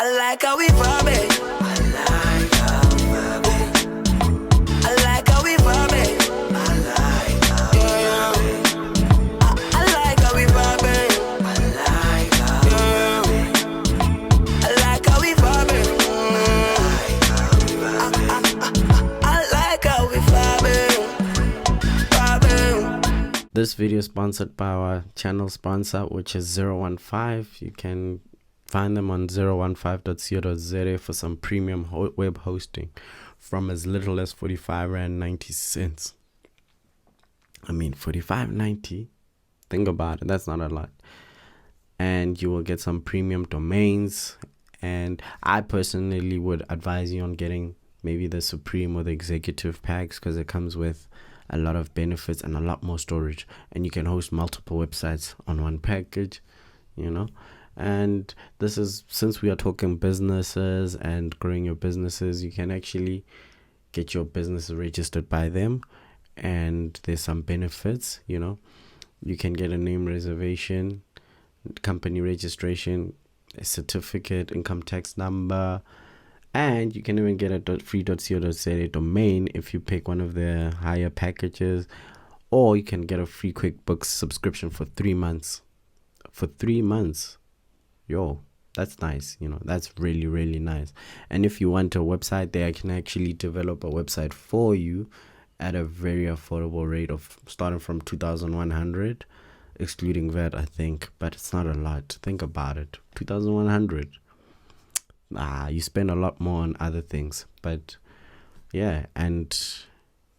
I like how we vibing. I like how we vibing. I like how we vibing. I like how we vibing. I like how we vibing. I like how we vibing. I like how we vibing. I like how we vibing. This video is sponsored by our channel sponsor, which is 015. You can find them on 015.co.za for some premium web hosting from as little as 45 Rand 90 cents. I mean, 45.90. Think about it. That's not a lot. And you will get some premium domains. And I personally would advise you on getting maybe the Supreme or the Executive packs, because it comes with a lot of benefits and a lot more storage. And you can host multiple websites on one package, you know. And this is, since we are talking businesses and growing your businesses, you can actually get your business registered by them. And there's some benefits, you know. You can get a name reservation, company registration, a certificate, income tax number, and you can even get a free.co.za domain if you pick one of the higher packages, or you can get a free QuickBooks subscription for 3 months. For 3 months. Yo, that's nice. You know, that's really, really nice. And if you want a website, they can actually develop a website for you at a very affordable rate of starting from 2,100, excluding VAT, I think. But it's not a lot. Think about it. 2,100. You spend a lot more on other things. But yeah, and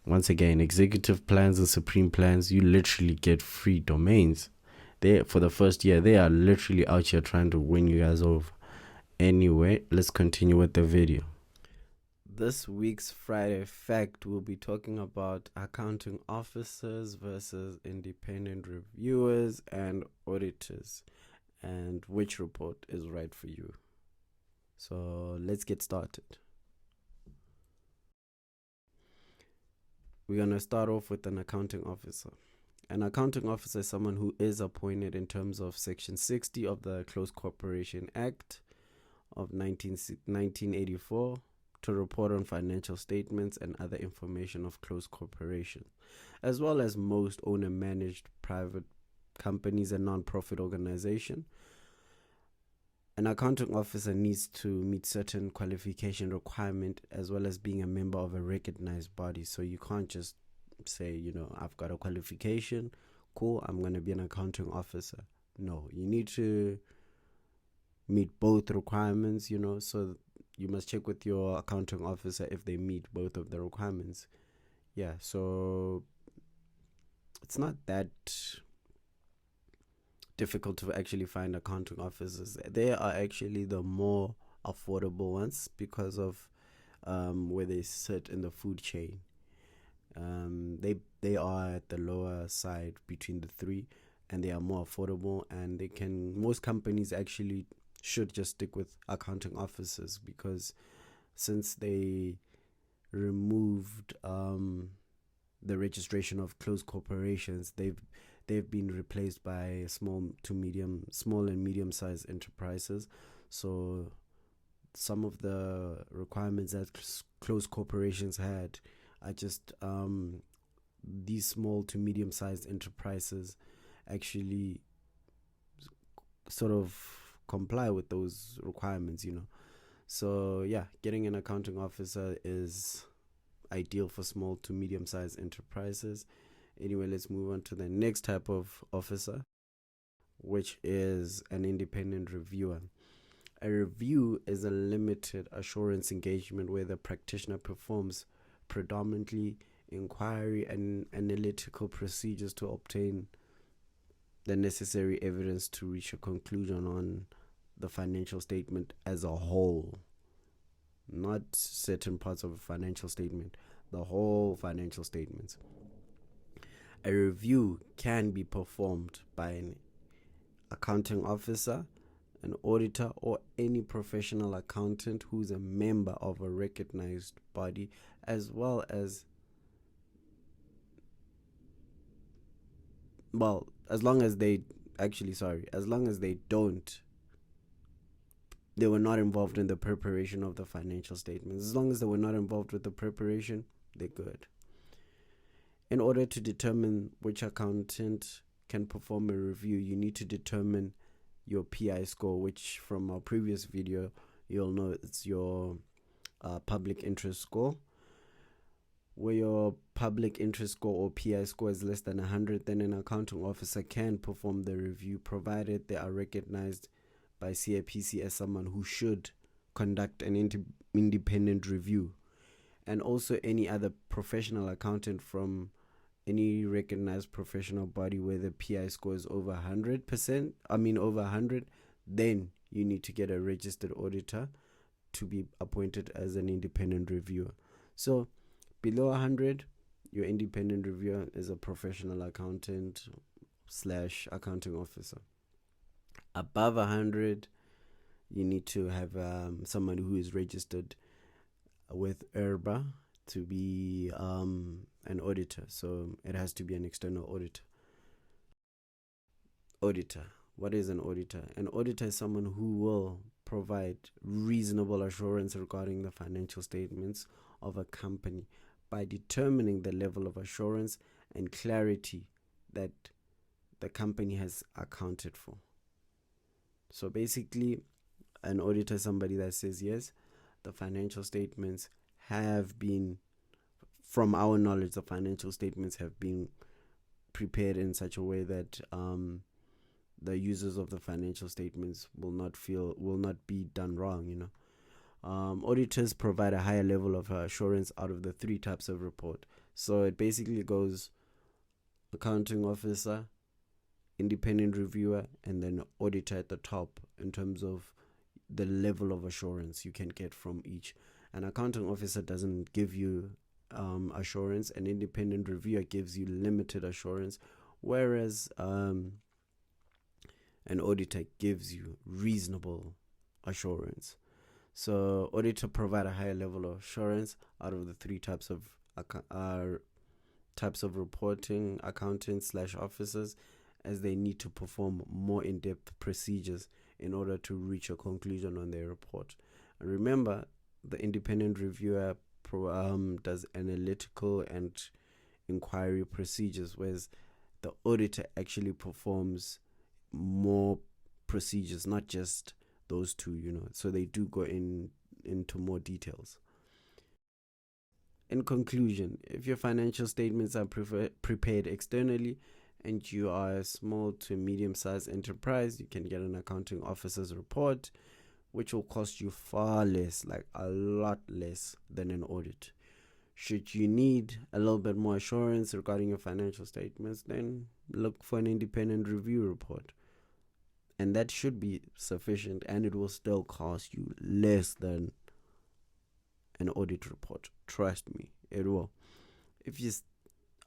once again, executive plans and supreme plans, you literally get free domains. They, for the first year, they are literally out here trying to win you guys over. Anyway, let's continue with the video. This week's Friday fact, we'll be talking about accounting officers versus independent reviewers and auditors, and which report is right for you. So let's get started. We're going to start off with an accounting officer. An accounting officer is someone who is appointed in terms of Section 60 of the Close Corporation Act of 1984 to report on financial statements and other information of close corporations, as well as most owner-managed private companies and non-profit organizations. An accounting officer needs to meet certain qualification requirements, as well as being a member of a recognized body. So you can't just say, you know, I've got a qualification, cool, I'm going to be an accounting officer. No, you need to meet both requirements, you know, so you must check with your accounting officer if they meet both of the requirements. Yeah, so it's not that difficult to actually find accounting officers. They are actually the more affordable ones because of where they sit in the food chain. They are at the lower side between the three, and they are more affordable, and they can, most companies actually should just stick with accounting officers, because since they removed the registration of closed corporations, they've been replaced by small and medium sized enterprises. So some of the requirements that closed corporations had are just these small to medium sized enterprises actually sort of comply with those requirements, you know. So yeah, getting an accounting officer is ideal for small to medium sized enterprises. Anyway, let's move on to the next type of officer, which is an independent reviewer. A review is a limited assurance engagement where the practitioner performs predominantly inquiry and analytical procedures to obtain the necessary evidence to reach a conclusion on the financial statement as a whole. Not certain parts of a financial statement, the whole financial statements. A review can be performed by an accounting officer, an auditor, or any professional accountant who's a member of a recognized body, as well as, as long as they don't they were not involved in the preparation of the financial statements. As long as they were not involved with the preparation, they're good. In order to determine which accountant can perform a review, you need to determine your PI score, which from our previous video, you'll know it's your public interest score. Where your public interest score or PI score is less than 100, then an accounting officer can perform the review, provided they are recognized by CIPC as someone who should conduct an independent review. And also any other professional accountant from any recognized professional body where the PI score is over 100%, then you need to get a registered auditor to be appointed as an independent reviewer. So below 100, your independent reviewer is a professional accountant / accounting officer. Above 100, you need to have someone who is registered with IRBA to be an auditor. So it has to be an external auditor. Auditor. What is an auditor? An auditor is someone who will provide reasonable assurance regarding the financial statements of a company by determining the level of assurance and clarity that the company has accounted for. So basically, an auditor is somebody that says, yes, the financial statements have been, from our knowledge, the financial statements have been prepared in such a way that the users of the financial statements will not be done wrong. Auditors provide a higher level of assurance out of the 3 types of report. So it basically goes accounting officer, independent reviewer, and then auditor at the top in terms of the level of assurance you can get from each. An accounting officer doesn't give you assurance. An independent reviewer gives you limited assurance, whereas an auditor gives you reasonable assurance. So auditor provide a higher level of assurance out of the 3 types of reporting accountants / officers, as they need to perform more in-depth procedures in order to reach a conclusion on their report. And remember, the independent reviewer does analytical and inquiry procedures, whereas the auditor actually performs more procedures, not just those 2, so they do go into more details. In conclusion, if your financial statements are prepared externally and you are a small to medium-sized enterprise, you can get an accounting officer's report, which will cost you far less, like a lot less than an audit. Should you need a little bit more assurance regarding your financial statements, then look for an independent review report. And that should be sufficient, and it will still cost you less than an audit report. Trust me, it will. If you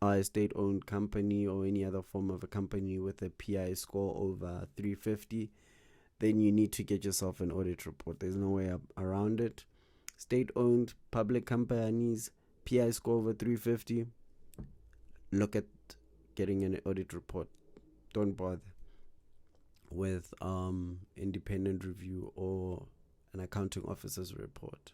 are a state-owned company or any other form of a company with a PI score over 350, then you need to get yourself an audit report. There's no way around it. State-owned public companies, PI score over 350, look at getting an audit report. Don't bother with independent review or an accounting officer's report.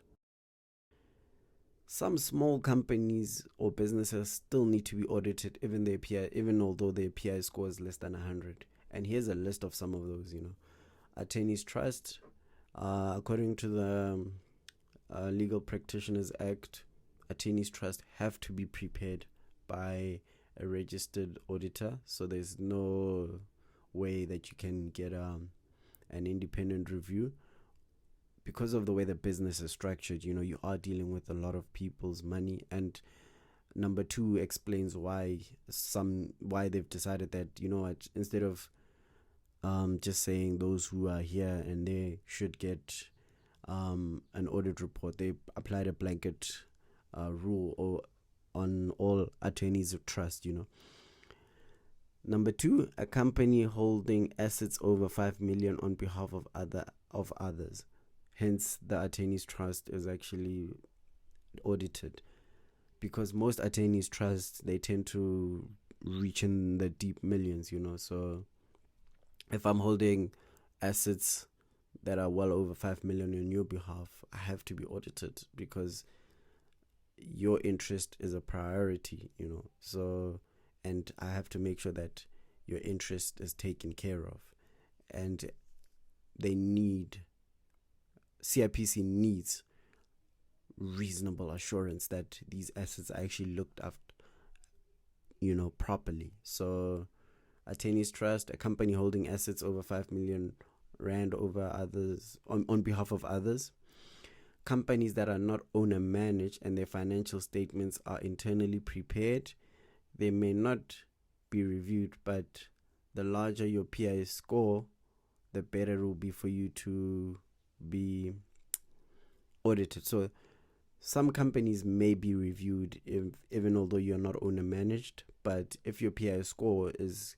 Some small companies or businesses still need to be audited even although their PI score is less than 100. And here's a list of some of those. Attorneys Trust, according to the Legal Practitioners Act, Attorneys Trust have to be prepared by a registered auditor. So there's no way that you can get an independent review. Because of the way the business is structured, you are dealing with a lot of people's money. And number 2 explains why they've decided that, instead of just saying those who are here and there should get an audit report, they applied a blanket rule on all attorneys of trust. Number 2, a company holding assets over 5 million on behalf of others. Hence, the attorneys trust is actually audited, because most attorneys trust, they tend to reach in the deep millions. So if I'm holding assets that are well over 5 million on your behalf have to be audited, because your interest is a priority, so, and I have to make sure that your interest is taken care of. And CIPC needs reasonable assurance that these assets are actually looked after, properly. So Attorneys Trust, a company holding assets over 5 million rand over others on behalf of others. Companies that are not owner managed and their financial statements are internally prepared, they may not be reviewed, but the larger your PI score, the better it will be for you to be audited. So some companies may be reviewed even although you're not owner managed, but if your PI score is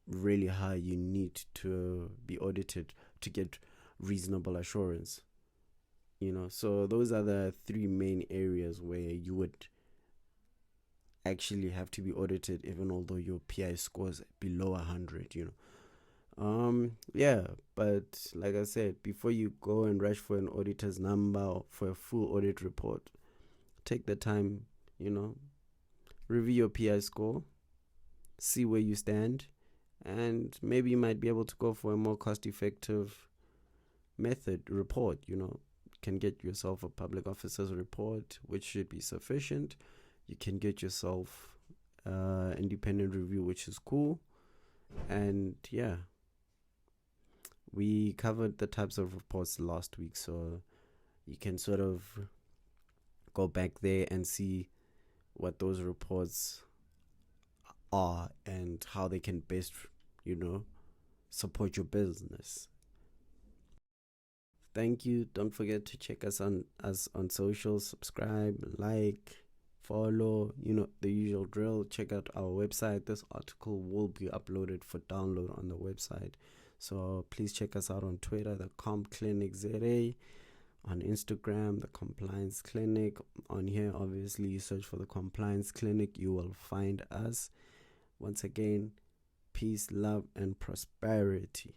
really high, you need to be audited to get reasonable assurance. So those are the three main areas where you would actually have to be audited even although your PI scores below 100. But like I said, before you go and rush for an auditor's number or for a full audit report, take the time, review your PI score, see where you stand, and maybe you might be able to go for a more cost-effective method report. Can get yourself a public officer's report, which should be sufficient. You can get yourself independent review, which is cool. And yeah, we covered the types of reports last week, so you can sort of go back there and see what those reports are and how they can best, support your business. Thank you. Don't forget to check us on social, subscribe, like, follow, the usual drill. Check out our website. This article will be uploaded for download on the website. So please check us out on Twitter, the Comp Clinic ZA, on Instagram, the Compliance Clinic. On here, obviously, you search for the Compliance Clinic, you will find us. Once again, peace, love, and prosperity.